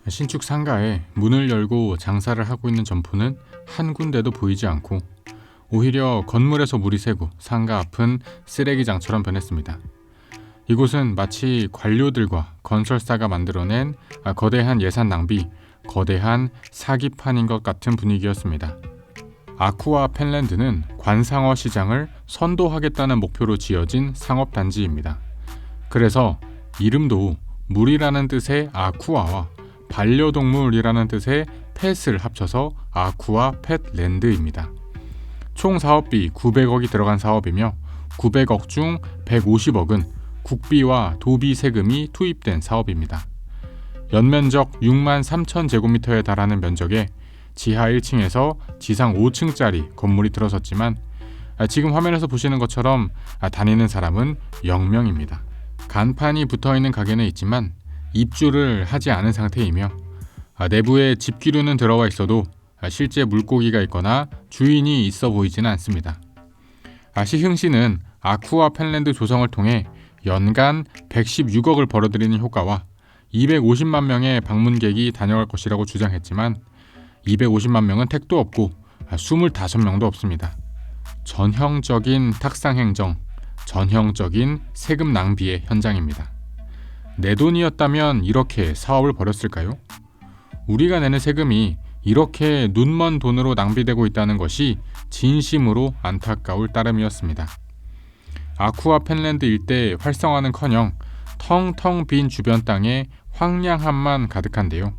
신축 상가에 문을 열고 장사를 하고 있는 점포는 한 군데도 보이지 않고 오히려 건물에서 물이 새고 상가 앞은 쓰레기장처럼 변했습니다. 이곳은 마치 관료들과 건설사가 만들어낸 거대한 예산 낭비, 거대한 사기판인 것 같은 분위기였습니다. 아쿠아 펜랜드는 관상어 시장을 선도하겠다는 목표로 지어진 상업단지입니다. 그래서 이름도 물이라는 뜻의 아쿠아와 반려동물이라는 뜻의 펫을 합쳐서 아쿠아 펫랜드입니다. 총 사업비 900억이 들어간 사업이며 900억 중 150억은 국비와 도비 세금이 투입된 사업입니다. 연면적 6만 3천 제곱미터에 달하는 면적에 지하 1층에서 지상 5층짜리 건물이 들어섰지만 지금 화면에서 보시는 것처럼 다니는 사람은 0명입니다. 간판이 붙어있는 가게는 있지만 입주를 하지 않은 상태이며 내부에 집기류는 들어와 있어도 실제 물고기가 있거나 주인이 있어 보이지는 않습니다. 시흥시는 아쿠아 펜랜드 조성을 통해 연간 116억을 벌어들이는 효과와 250만 명의 방문객이 다녀갈 것이라고 주장했지만 250만 명은 택도 없고 25명도 없습니다. 전형적인 탁상행정, 전형적인 세금 낭비의 현장입니다. 내 돈이었다면 이렇게 사업을 벌였을까요? 우리가 내는 세금이 이렇게 눈먼 돈으로 낭비되고 있다는 것이 진심으로 안타까울 따름이었습니다. 아쿠아 펜랜드 일대 활성화는커녕 텅텅 빈 주변 땅에 황량함만 가득한데요.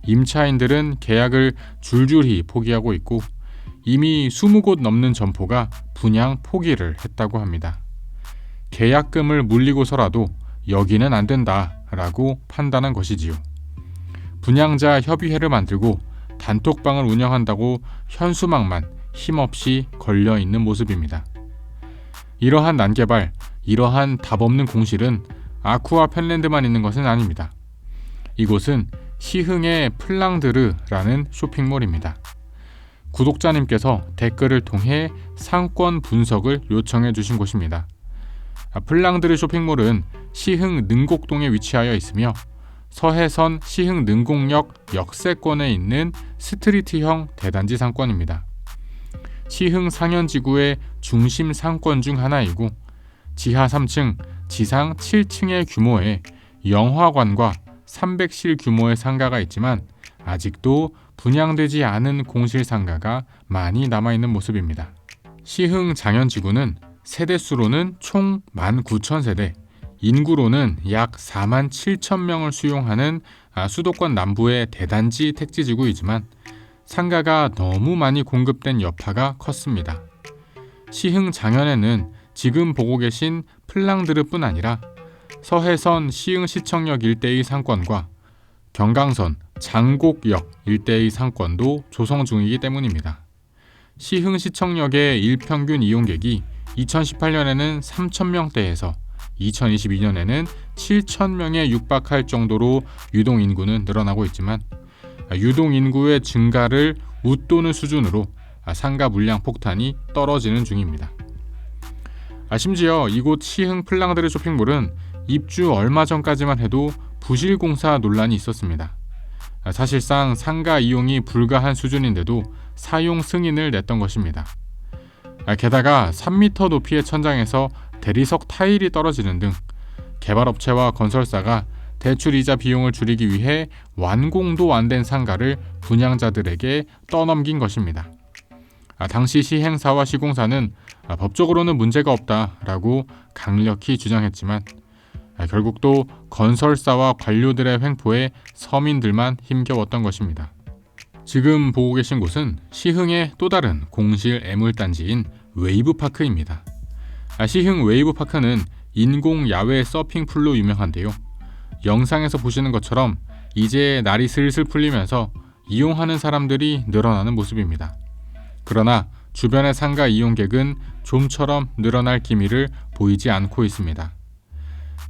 임차인들은 계약을 줄줄이 포기하고 있고 이미 20곳 넘는 점포가 분양 포기를 했다고 합니다. 계약금을 물리고서라도 여기는 안 된다라고 판단한 것이지요. 분양자 협의회를 만들고 단톡방을 운영한다고 현수막만 힘없이 걸려있는 모습입니다. 이러한 난개발, 이러한 답없는 공실은 아쿠아 펜랜드만 있는 것은 아닙니다. 이곳은 시흥의 플랑드르라는 쇼핑몰입니다. 구독자님께서 댓글을 통해 상권 분석을 요청해 주신 곳입니다. 플랑드르 쇼핑몰은 시흥 능곡동에 위치하여 있으며 서해선 시흥 능곡역 역세권에 있는 스트리트형 대단지 상권입니다. 시흥 상현지구의 중심 상권 중 하나이고 지하 3층, 지상 7층의 규모의 영화관과 300실 규모의 상가가 있지만 아직도 분양되지 않은 공실 상가가 많이 남아있는 모습입니다. 시흥 장현지구는 세대수로는 총 19,000세대, 인구로는 약 4만 7천 명을 수용하는 수도권 남부의 대단지 택지지구이지만 상가가 너무 많이 공급된 여파가 컸습니다. 시흥 장현에는 지금 보고 계신 플랑드르뿐 아니라 서해선 시흥시청역 일대의 상권과 경강선 장곡역 일대의 상권도 조성 중이기 때문입니다. 시흥시청역의 일평균 이용객이 2018년에는 3,000명대에서 2022년에는 7,000명에 육박할 정도로 유동인구는 늘어나고 있지만 유동인구의 증가를 웃도는 수준으로 상가 물량 폭탄이 떨어지는 중입니다. 심지어 이곳 시흥 플랑드르 쇼핑몰은 입주 얼마 전까지만 해도 부실공사 논란이 있었습니다. 사실상 상가 이용이 불가한 수준인데도 사용 승인을 냈던 것입니다. 게다가 3m 높이의 천장에서 대리석 타일이 떨어지는 등 개발업체와 건설사가 대출이자 비용을 줄이기 위해 완공도 안 된 상가를 분양자들에게 떠넘긴 것입니다. 당시 시행사와 시공사는 법적으로는 문제가 없다라고 강력히 주장했지만 결국 또 건설사와 관료들의 횡포에 서민들만 힘겨웠던 것입니다. 지금 보고 계신 곳은 시흥의 또 다른 공실 애물단지인 웨이브파크입니다. 시흥 웨이브파크는 인공 야외 서핑풀로 유명한데요. 영상에서 보시는 것처럼 이제 날이 슬슬 풀리면서 이용하는 사람들이 늘어나는 모습입니다. 그러나 주변의 상가 이용객은 좀처럼 늘어날 기미를 보이지 않고 있습니다.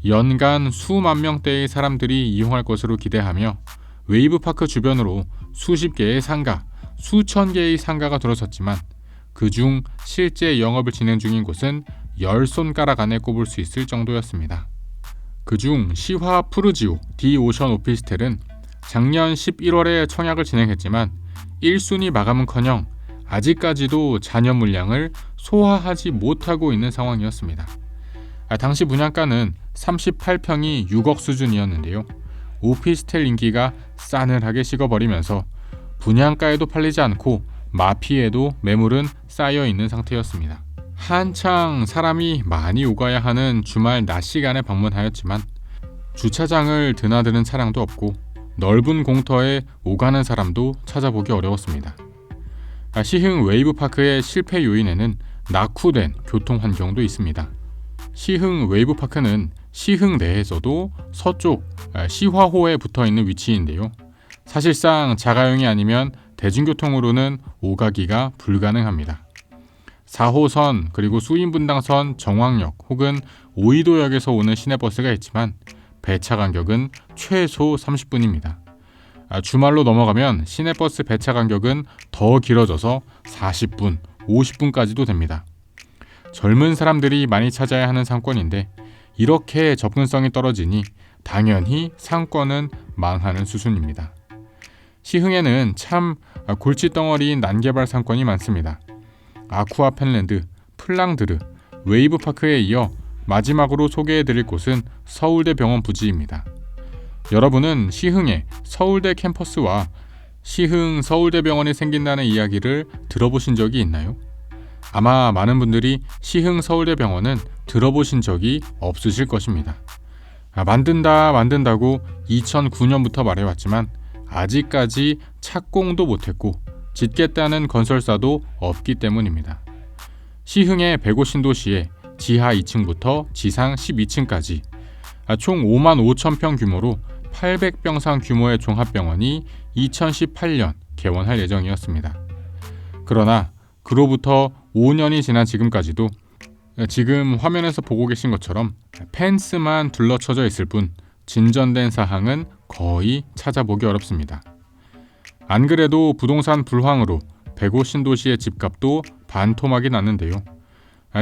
연간 수만 명대의 사람들이 이용할 것으로 기대하며 웨이브파크 주변으로 수십 개의 상가, 수천 개의 상가가 들어섰지만 그중 실제 영업을 진행 중인 곳은 10손가락 안에 꼽을 수 있을 정도였습니다. 그중 시화 푸르지오 디오션 오피스텔은 작년 11월에 청약을 진행했지만 1순위 마감은커녕 아직까지도 잔여 물량을 소화하지 못하고 있는 상황이었습니다. 당시 분양가는 38평이 6억 수준이었는데요. 오피스텔 인기가 싸늘하게 식어버리면서 분양가에도 팔리지 않고 마피에도 매물은 쌓여 있는 상태였습니다. 한창 사람이 많이 오가야 하는 주말 낮 시간에 방문하였지만 주차장을 드나드는 차량도 없고 넓은 공터에 오가는 사람도 찾아보기 어려웠습니다. 시흥 웨이브파크의 실패 요인에는 낙후된 교통 환경도 있습니다. 시흥 웨이브파크는 시흥 내에서도 서쪽 시화호에 붙어있는 위치인데요. 사실상 자가용이 아니면 대중교통으로는 오가기가 불가능합니다. 4호선 그리고 수인분당선 정왕역 혹은 오이도역에서 오는 시내버스가 있지만 배차 간격은 최소 30분입니다. 주말로 넘어가면 시내버스 배차 간격은 더 길어져서 40분, 50분까지도 됩니다. 젊은 사람들이 많이 찾아야 하는 상권인데 이렇게 접근성이 떨어지니 당연히 상권은 망하는 수순입니다. 시흥에는 참 골칫덩어리인 난개발 상권이 많습니다. 아쿠아 펜랜드, 플랑드르, 웨이브파크에 이어 마지막으로 소개해드릴 곳은 서울대병원 부지입니다. 여러분은 시흥에 서울대 캠퍼스와 시흥 서울대병원이 생긴다는 이야기를 들어보신 적이 있나요? 아마 많은 분들이 시흥 서울대병원은 들어보신 적이 없으실 것입니다. 만든다고 2009년부터 말해왔지만 아직까지 착공도 못했고 짓겠다는 건설사도 없기 때문입니다. 시흥의 105신도시에 지하 2층부터 지상 12층까지 총 5만 5천 평 규모로 800병상 규모의 종합병원이 2018년 개원할 예정이었습니다. 그러나 그로부터 5년이 지난 지금까지도 지금 화면에서 보고 계신 것처럼 펜스만 둘러쳐져 있을 뿐 진전된 사항은 거의 찾아보기 어렵습니다. 안 그래도 부동산 불황으로 105신도시의 집값도 반토막이 났는데요.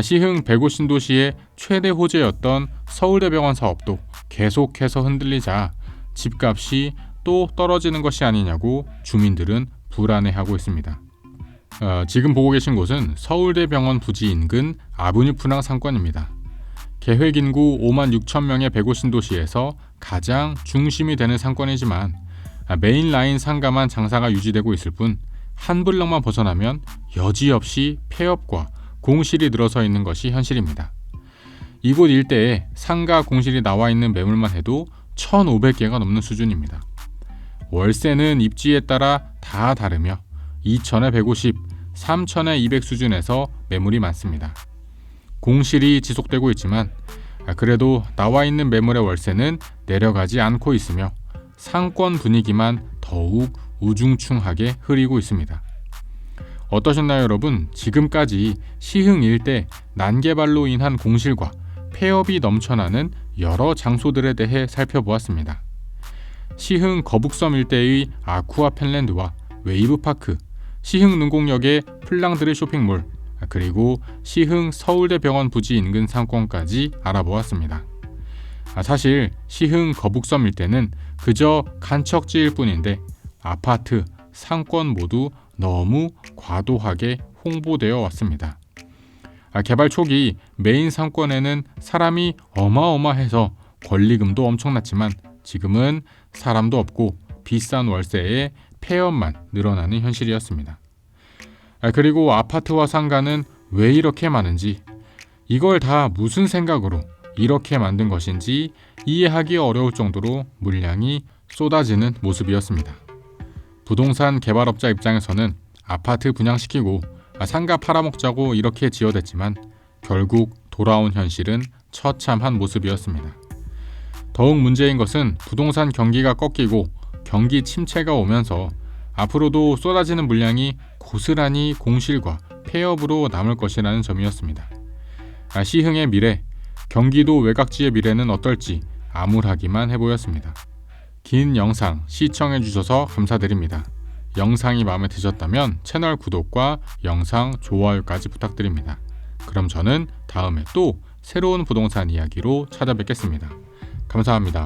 시흥 105신도시의 최대 호재였던 서울대병원 사업도 계속해서 흔들리자 집값이 또 떨어지는 것이 아니냐고 주민들은 불안해하고 있습니다. 지금 보고 계신 곳은 서울대병원 부지 인근 아브뉴 프랑 상권입니다. 계획 인구 5만 6천 명의 105신도시에서 가장 중심이 되는 상권이지만 메인 라인 상가만 장사가 유지되고 있을 뿐 한 블럭만 벗어나면 여지없이 폐업과 공실이 늘어서 있는 것이 현실입니다. 이곳 일대에 상가 공실이 나와 있는 매물만 해도 1,500개가 넘는 수준입니다. 월세는 입지에 따라 다 다르며 2천에 150, 3천에 200 수준에서 매물이 많습니다. 공실이 지속되고 있지만 그래도 나와 있는 매물의 월세는 내려가지 않고 있으며 상권 분위기만 더욱 우중충하게 흐리고 있습니다. 어떠셨나요, 여러분? 지금까지 시흥 일대 난개발로 인한 공실과 폐업이 넘쳐나는 여러 장소들에 대해 살펴보았습니다. 시흥 거북섬 일대의 아쿠아 펜랜드와 웨이브파크, 시흥 능곡역의 플랑드르 쇼핑몰, 그리고 시흥 서울대병원 부지 인근 상권까지 알아보았습니다. 사실 시흥 거북섬 일대는 그저 간척지일 뿐인데 아파트, 상권 모두 너무 과도하게 홍보되어 왔습니다. 개발 초기 메인 상권에는 사람이 어마어마해서 권리금도 엄청났지만 지금은 사람도 없고 비싼 월세에 폐업만 늘어나는 현실이었습니다. 그리고 아파트와 상가는 왜 이렇게 많은지, 이걸 다 무슨 생각으로 이렇게 만든 것인지 이해하기 어려울 정도로 물량이 쏟아지는 모습이었습니다. 부동산 개발업자 입장에서는 아파트 분양시키고 상가 팔아먹자고 이렇게 지어댔지만 결국 돌아온 현실은 처참한 모습이었습니다. 더욱 문제인 것은 부동산 경기가 꺾이고 경기 침체가 오면서 앞으로도 쏟아지는 물량이 고스란히 공실과 폐업으로 남을 것이라는 점이었습니다. 시흥의 미래, 경기도 외곽지의 미래는 어떨지 암울하기만 해보였습니다. 긴 영상 시청해주셔서 감사드립니다. 영상이 마음에 드셨다면 채널 구독과 영상 좋아요까지 부탁드립니다. 그럼 저는 다음에 또 새로운 부동산 이야기로 찾아뵙겠습니다. 감사합니다.